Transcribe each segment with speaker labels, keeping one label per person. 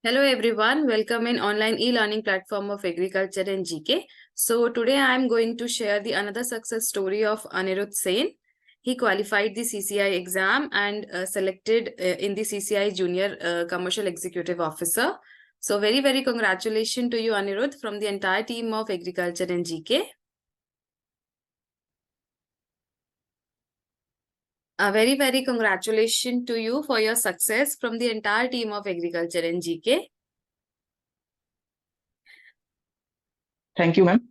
Speaker 1: Hello everyone, welcome in online e-learning platform of Agriculture and GK. So today I am going to share the another success story of Aniruddha Sen. He qualified the CCI exam and selected in the CCI Junior Commercial Executive Officer. So very congratulations to you Aniruddha from the entire team of Agriculture and GK. A very congratulations to you for your success from the entire team of Agriculture and GK.
Speaker 2: Thank you, ma'am.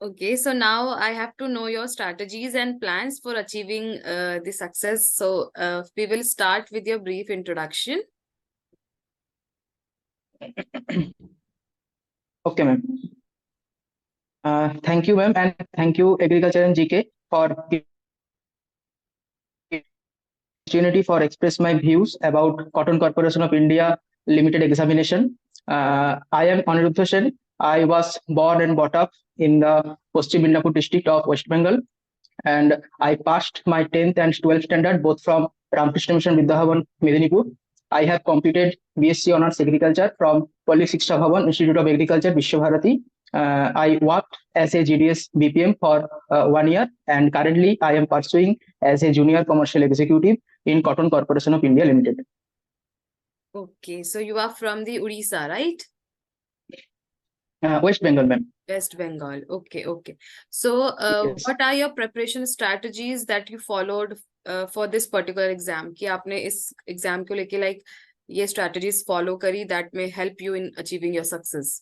Speaker 1: Okay, so now I have to know your strategies and plans for achieving the success. So we will start with your brief introduction.
Speaker 2: Okay, ma'am. Thank you, ma'am, and thank you, Agriculture and GK, for the opportunity for express my views about Cotton Corporation of India Limited examination. I am Aniruddha Sen. I was born and brought up in the Paschim Midnapur district of West Bengal, and I passed my 10th and 12th standard both from Ramakrishna Mission Vidyabhavan, Medinipur. I have completed BSc Honours Agriculture from Palli Shiksha Bhavan Institute of Agriculture, Vishwabharati. I worked as a GDS BPM for 1 year, and currently I am pursuing as a junior commercial executive in Cotton Corporation of India Limited.
Speaker 1: Okay, so you are from the Odisha, right?
Speaker 2: West Bengal, ma'am.
Speaker 1: West Bengal. Okay. So
Speaker 2: Yes.
Speaker 1: what are your preparation strategies that you followed for this particular exam? कि आपने इस exam को लेके like ये strategies follow करी that may help you in achieving your success?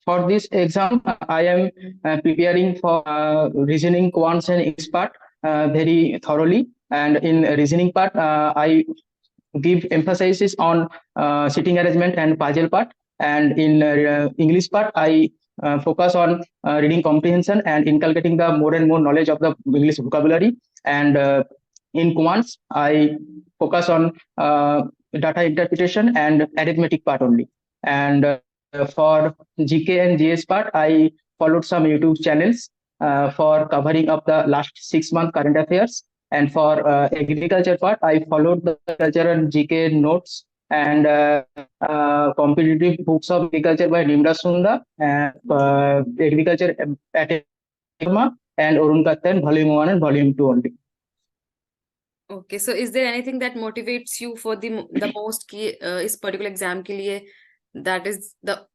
Speaker 2: For this exam, I am preparing for reasoning, quants, and English part very thoroughly. And in reasoning part, I give emphasis on sitting arrangement and puzzle part. And in English part, I focus on reading comprehension and inculcating the more and more knowledge of the English vocabulary. And in quants, I focus on data interpretation and arithmetic part only. And for GK and GS part, I followed some YouTube channels for covering up the last 6 month current affairs. And for agriculture part, I followed the culture and GK notes and competitive books of agriculture by Nimra Sunda and agriculture at and Arun Kattan, volume 1 and volume 2 only.
Speaker 1: Okay, so is there anything that motivates you for the most key इस particular exam के लिए, that is the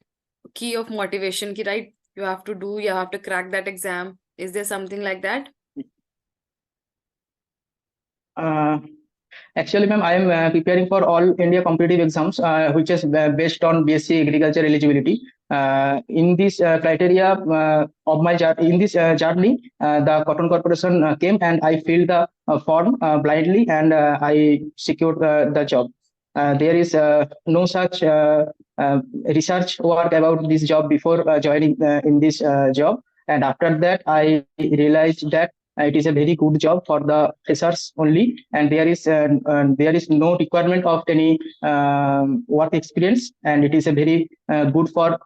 Speaker 1: key of motivation ki right, you have to crack that exam? Is there something like that?
Speaker 2: Actually, ma'am, I am preparing for all India competitive exams, which is based on BSc Agriculture eligibility. In this criteria of my in this journey, the Cotton Corporation came and I filled the form blindly, and I secured the job. There is no such research work about this job before joining in this job, and after that I realized that it is a very good job for the freshers only, and there is no requirement of any work experience, and it is a very good for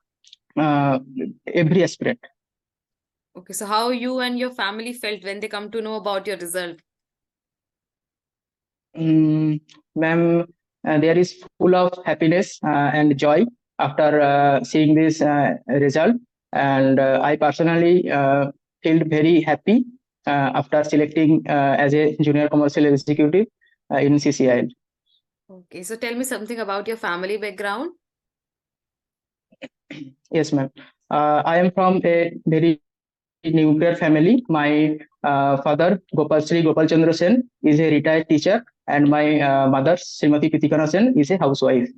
Speaker 2: every aspirant.
Speaker 1: Okay, so how you and your family felt when they come to know about your result?
Speaker 2: Ma'am, there is full of happiness and joy after seeing this result, and I personally felt very happy after selecting as a junior commercial executive in CCI.
Speaker 1: Okay, so tell me something about your family background.
Speaker 2: Yes, ma'am. I am from a very nuclear family. My father, Gopal Chandra Sen, is a retired teacher, and my mother, Srimati Pitikana Sen, is a housewife.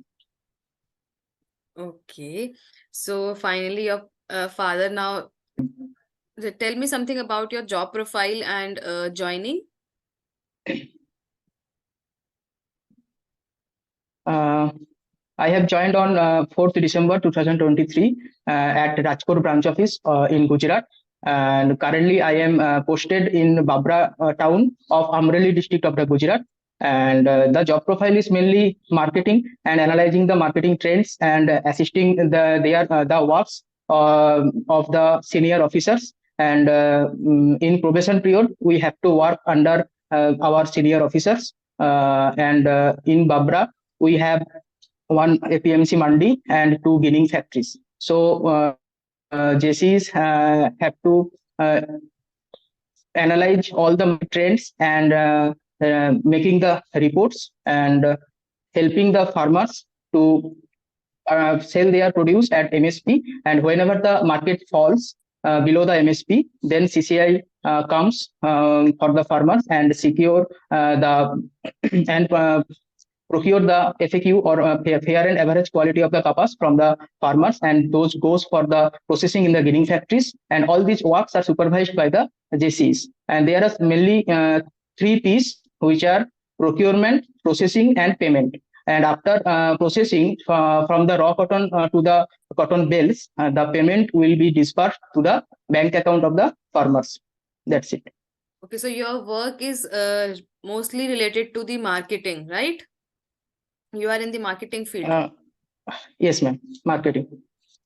Speaker 1: Okay, so finally your father now. Tell me something about your job profile and joining.
Speaker 2: I have joined on 4th December 2023 at Rajkot branch office in Gujarat, and currently I am posted in Babra town of Amreli district of the Gujarat. And the job profile is mainly marketing and analyzing the marketing trends and assisting the works of the senior officers and in probation period we have to work under our senior officers, and in Babra we have one APMC mandi and two ginning factories. So JCs have to analyze all the trends and making the reports and helping the farmers to sell their produce at MSP, and whenever the market falls below the MSP, then CCI comes for the farmers and secure the and procure the FAQ or fair and average quality of the kapas from the farmers, and those goes for the processing in the ginning factories, and all these works are supervised by the JCs. And there are mainly three P's, which are procurement, processing, and payment. And after processing from the raw cotton to the cotton bales, the payment will be dispersed to the bank account of the farmers. That's it.
Speaker 1: Okay, so your work is mostly related to the marketing, right? You are in the marketing field.
Speaker 2: Yes, ma'am. Marketing.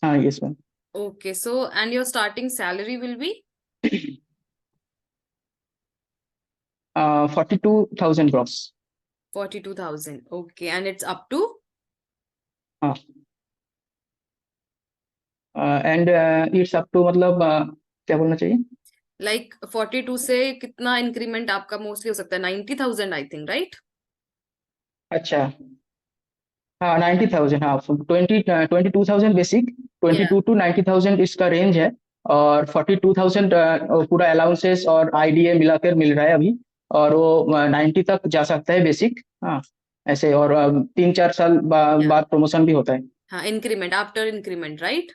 Speaker 2: Yes, ma'am.
Speaker 1: Okay, so and your starting salary will be
Speaker 2: 42,000 gross.
Speaker 1: 42,000. Okay, and it's up to?
Speaker 2: And it's up to मतलब क्या बोलना चाहिए?
Speaker 1: Like 42 से कितना increment आपका mostly हो सकता है? 90,000 I think, right?
Speaker 2: अच्छा, हाँ 90,000, हाँ 22,000 बेसिक, 22 to 90,000 इसका रेंज है, और 42,000 पूरा अलाउंसेस और आईडीए मिलाकर मिल रहा है अभी, और वो 90 तक जा सकता है बेसिक, हाँ ऐसे, और 3-4 साल बाद प्रमोशन भी होता है.
Speaker 1: हाँ, increment after increment, right?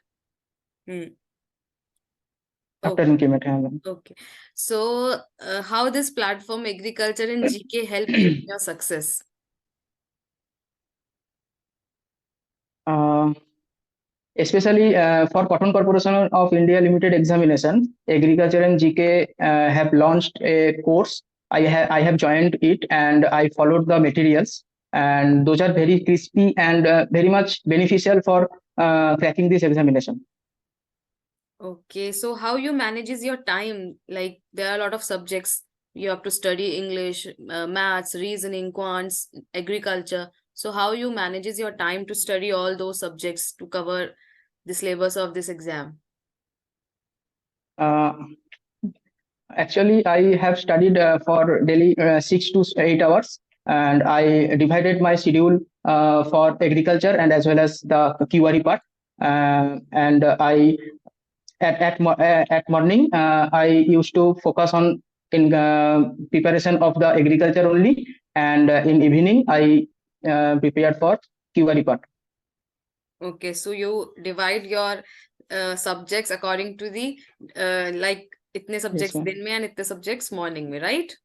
Speaker 2: After increment, हाँ.
Speaker 1: Okay, so how this platform Agriculture and GK help you in your success?
Speaker 2: Especially for Cotton Corporation of India Limited examination, Agriculture and GK have launched a course. I have joined it and I followed the materials, and those are very crispy and very much beneficial for cracking this examination.
Speaker 1: Okay, so how you manages your time? Like there are a lot of subjects. You have to study English, maths, reasoning, quants, agriculture. So how you manages your time to study all those subjects to cover the syllabus of this exam?
Speaker 2: Actually, I have studied for daily 6 to 8 hours, and I divided my schedule for agriculture and as well as the QRE part. And I at morning I used to focus on in preparation of the agriculture only, and in evening I prepared for QRE part.
Speaker 1: Okay, so you divide your subjects according to the like itne subjects
Speaker 2: ma'am.
Speaker 1: din mein and itne subjects morning mein, right?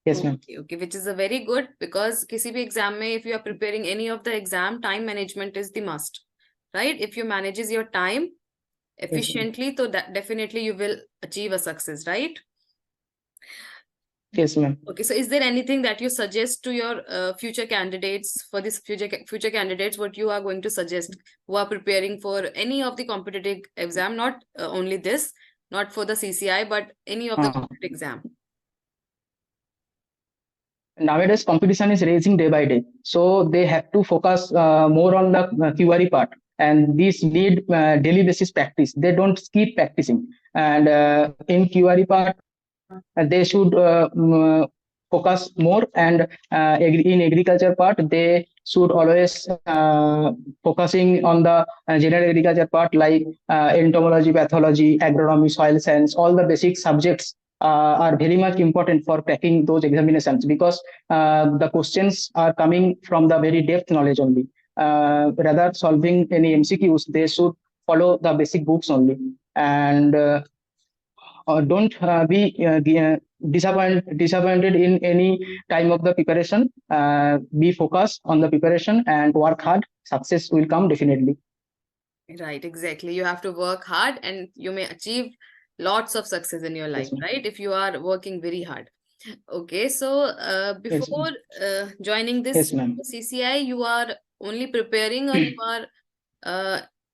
Speaker 2: Yes, ma'am.
Speaker 1: Okay, which is a very good, because किसी भी exam में if you are preparing any of the exam, time management is the must, right? If you manages your time efficiently, so that definitely you will achieve a success, right?
Speaker 2: Yes, ma'am.
Speaker 1: Okay, so is there anything that you suggest to your future candidates, for this future candidates, what you are going to suggest who are preparing for any of the competitive exam, not only this, not for the CCI, but any of the competitive exam?
Speaker 2: Nowadays competition is rising day by day, so they have to focus more on the QRE part, and these need daily basis practice. They don't keep practicing, and in QRE part they should focus more, and in agriculture part they should always focusing on the general agriculture part, like entomology, pathology, agronomy, soil science. All the basic subjects are very much important for cracking those examinations, because the questions are coming from the very depth knowledge only. Rather solving any MCQs, they should follow the basic books only, and don't be disappointed in any time of the preparation. Be focused on the preparation and work hard. Success will come definitely.
Speaker 1: Right, exactly. You have to work hard and you may achieve lots of success in your life,
Speaker 2: Yes,
Speaker 1: right? If you are working very hard. Okay, so before joining this CCI, you are only preparing, or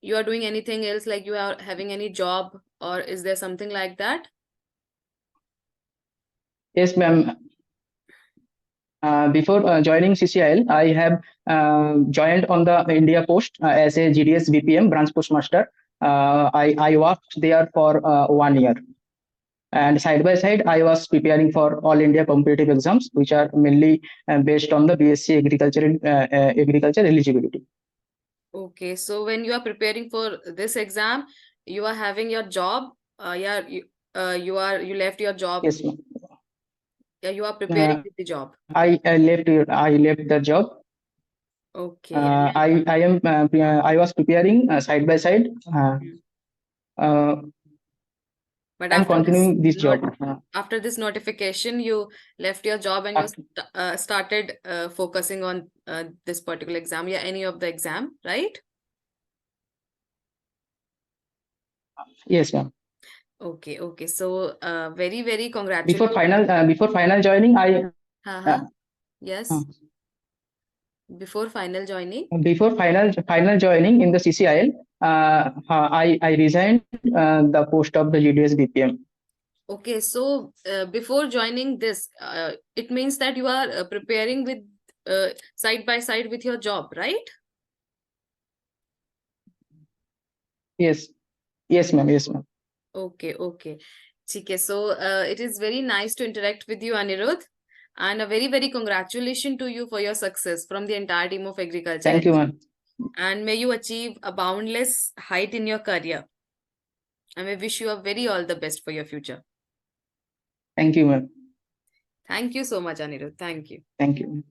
Speaker 1: you are doing anything else, like you are having any job or is there something like that?
Speaker 2: Yes, ma'am. Before joining CCIL, I have joined on the India Post as a GDS BPM branch postmaster. I worked there for 1 year. And side by side, I was preparing for all India competitive exams, which are mainly based on the BSc agriculture eligibility.
Speaker 1: Okay, so when you are preparing for this exam, you are having your job. Yeah, you left your job.
Speaker 2: Yes, ma'am.
Speaker 1: Yeah, you are preparing with the job.
Speaker 2: I left the job.
Speaker 1: Okay,
Speaker 2: I was preparing side by side. Uh,
Speaker 1: but
Speaker 2: I'm
Speaker 1: after this
Speaker 2: continuing this
Speaker 1: not
Speaker 2: job.
Speaker 1: after this notification, you left your job and you
Speaker 2: After,
Speaker 1: started focusing on this particular exam. Yeah, any of the exam, right?
Speaker 2: yes, ma'am.
Speaker 1: Okay, okay. So very, very
Speaker 2: Before
Speaker 1: congratulations.
Speaker 2: final joining,
Speaker 1: Uh-huh.
Speaker 2: uh,
Speaker 1: Yes. Before final joining.
Speaker 2: before final joining in the CCIL, I resigned the post of the GDS BPM.
Speaker 1: Okay, so before joining this, it means that you are preparing with side by side with your job, right?
Speaker 2: Yes, yes, ma'am. Yes, ma'am.
Speaker 1: Okay, okay. Okay, so it is very nice to interact with you, Anirudh, and a very, very congratulations to you for your success from the entire team of Agriculture
Speaker 2: Thank you, ma'am.
Speaker 1: and may you achieve a boundless height in your career. And we wish you a very all the best for your future.
Speaker 2: Thank you, ma'am.
Speaker 1: Thank you so much, Anirudh. Thank you.
Speaker 2: Thank you.